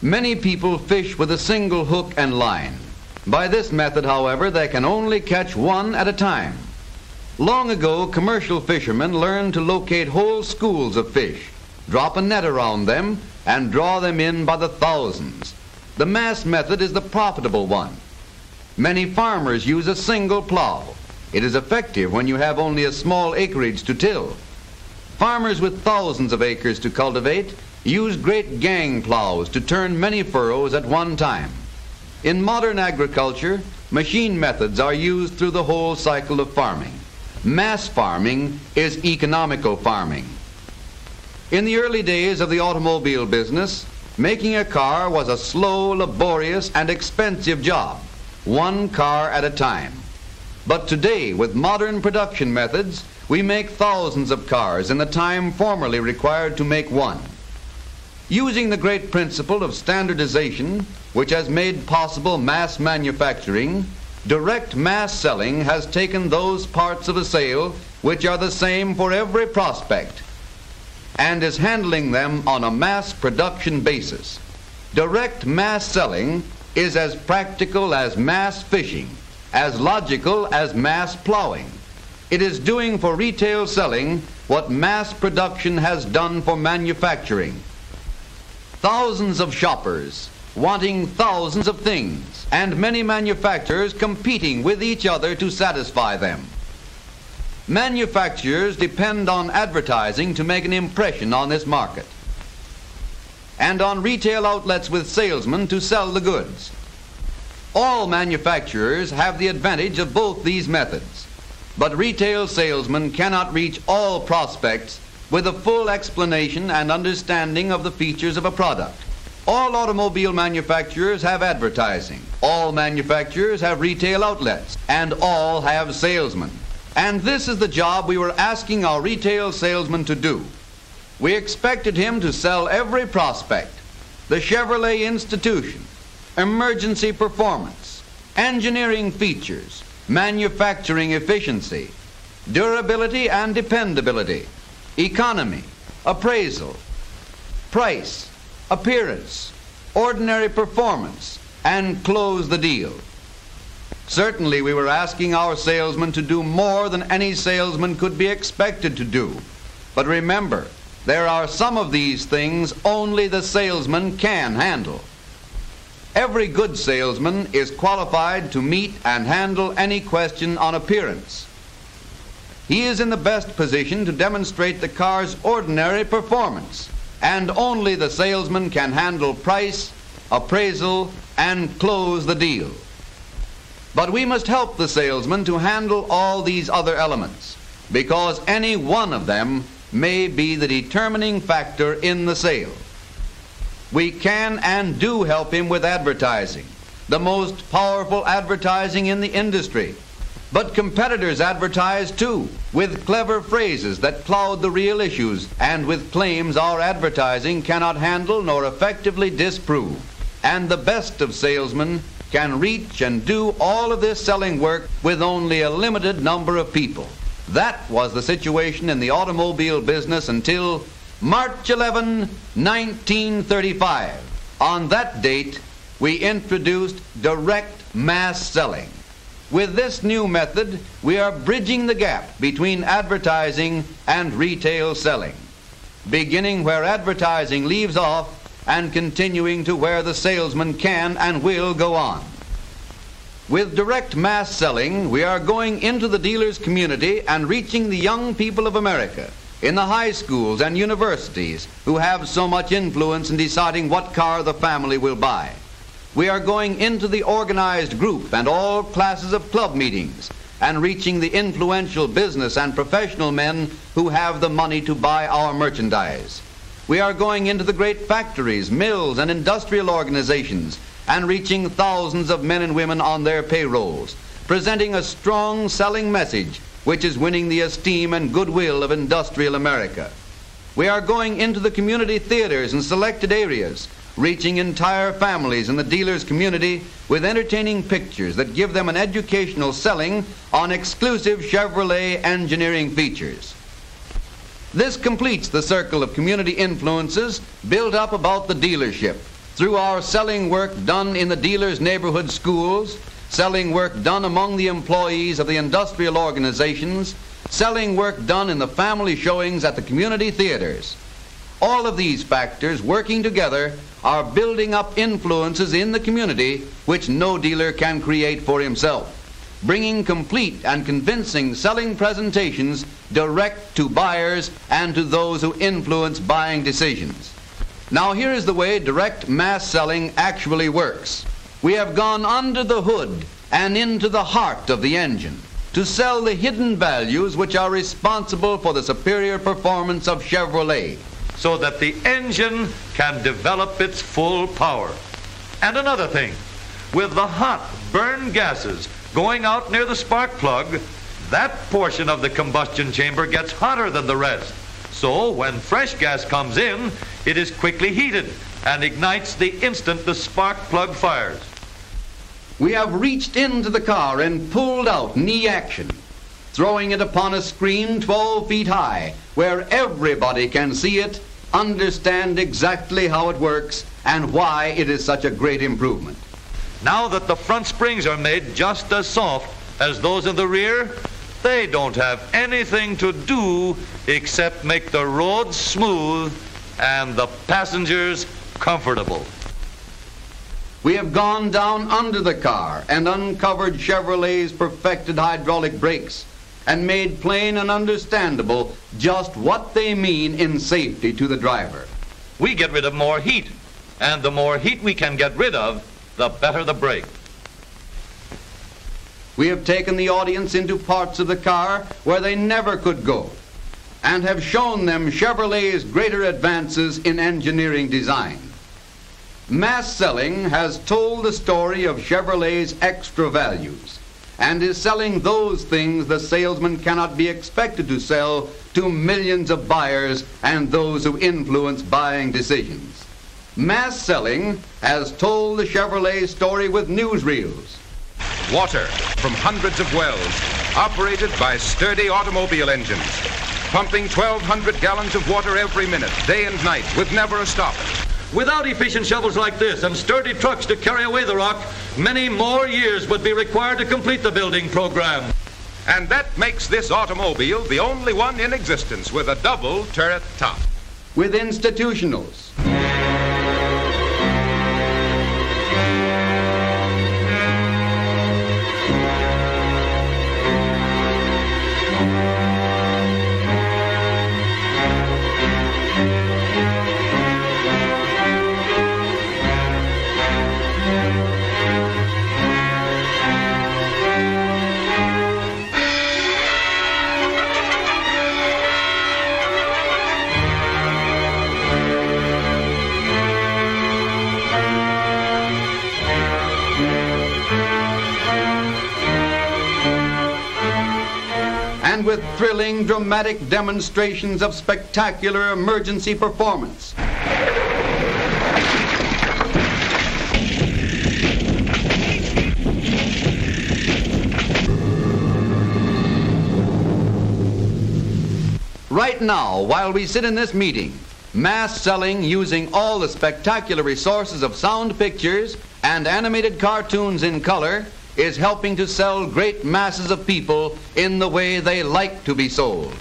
Many people fish with a single hook and line. By this method, however, they can only catch one at a time. Long ago, commercial fishermen learned to locate whole schools of fish, drop a net around them, and draw them in by the thousands. The mass method is the profitable one. Many farmers use a single plow. It is effective when you have only a small acreage to till. Farmers with thousands of acres to cultivate use great gang plows to turn many furrows at one time. In modern agriculture, machine methods are used through the whole cycle of farming. Mass farming is economical farming. In the early days of the automobile business, making a car was a slow, laborious, and expensive job, one car at a time. But today, with modern production methods, we make thousands of cars in the time formerly required to make one. Using the great principle of standardization, which has made possible mass manufacturing, direct mass selling has taken those parts of a sale which are the same for every prospect and is handling them on a mass production basis. Direct mass selling is as practical as mass fishing, as logical as mass plowing. It is doing for retail selling what mass production has done for manufacturing. Thousands of shoppers wanting thousands of things, and many manufacturers competing with each other to satisfy them. Manufacturers depend on advertising to make an impression on this market, and on retail outlets with salesmen to sell the goods. All manufacturers have the advantage of both these methods, but retail salesmen cannot reach all prospects with a full explanation and understanding of the features of a product. All automobile manufacturers have advertising, all manufacturers have retail outlets, and all have salesmen. And this is the job we were asking our retail salesman to do. We expected him to sell every prospect: the Chevrolet Institution, emergency performance, engineering features, manufacturing efficiency, durability and dependability, economy, appraisal, price, appearance, ordinary performance, and close the deal. Certainly we were asking our salesman to do more than any salesman could be expected to do. But remember, there are some of these things only the salesman can handle. Every good salesman is qualified to meet and handle any question on appearance. He is in the best position to demonstrate the car's ordinary performance, and only the salesman can handle price, appraisal, and close the deal. But we must help the salesman to handle all these other elements, because any one of them may be the determining factor in the sale. We can and do help him with advertising, the most powerful advertising in the industry. But competitors advertise too, with clever phrases that cloud the real issues and with claims our advertising cannot handle nor effectively disprove. And the best of salesmen can reach and do all of this selling work with only a limited number of people. That was the situation in the automobile business until March 11, 1935. On that date, we introduced direct mass selling. With this new method, we are bridging the gap between advertising and retail selling, beginning where advertising leaves off and continuing to where the salesman can and will go on. With direct mass selling, we are going into the dealer's community and reaching the young people of America in the high schools and universities who have so much influence in deciding what car the family will buy. We are going into the organized group and all classes of club meetings and reaching the influential business and professional men who have the money to buy our merchandise. We are going into the great factories, mills, and industrial organizations and reaching thousands of men and women on their payrolls, presenting a strong selling message which is winning the esteem and goodwill of industrial America. We are going into the community theaters and selected areas, reaching entire families in the dealer's community with entertaining pictures that give them an educational selling on exclusive Chevrolet engineering features. This completes the circle of community influences built up about the dealership, through our selling work done in the dealers' neighborhood schools, selling work done among the employees of the industrial organizations, selling work done in the family showings at the community theaters. All of these factors working together are building up influences in the community which no dealer can create for himself, bringing complete and convincing selling presentations direct to buyers and to those who influence buying decisions. Now here is the way direct mass selling actually works. We have gone under the hood and into the heart of the engine to sell the hidden values which are responsible for the superior performance of Chevrolet, so that the engine can develop its full power. And another thing, with the hot burn gases going out near the spark plug, that portion of the combustion chamber gets hotter than the rest. So when fresh gas comes in, it is quickly heated and ignites the instant the spark plug fires. We have reached into the car and pulled out knee action, throwing it upon a screen 12 feet high, where everybody can see it, understand exactly how it works, and why it is such a great improvement. Now that the front springs are made just as soft as those in the rear, they don't have anything to do except make the roads smooth and the passengers comfortable. We have gone down under the car and uncovered Chevrolet's perfected hydraulic brakes and made plain and understandable just what they mean in safety to the driver. We get rid of more heat, and the more heat we can get rid of, the better the brake. We have taken the audience into parts of the car where they never could go and have shown them Chevrolet's greater advances in engineering design. Mass selling has told the story of Chevrolet's extra values and is selling those things the salesman cannot be expected to sell to millions of buyers and those who influence buying decisions. Mass selling has told the Chevrolet story with newsreels. Water from hundreds of wells, operated by sturdy automobile engines, pumping 1,200 gallons of water every minute, day and night, with never a stop. Without efficient shovels like this and sturdy trucks to carry away the rock, many more years would be required to complete the building program. And that makes this automobile the only one in existence with a double turret top. With institutionals. And with thrilling, dramatic demonstrations of spectacular emergency performance. Right now, while we sit in this meeting, mass selling using all the spectacular resources of sound pictures and animated cartoons in color is helping to sell great masses of people in the way they like to be sold.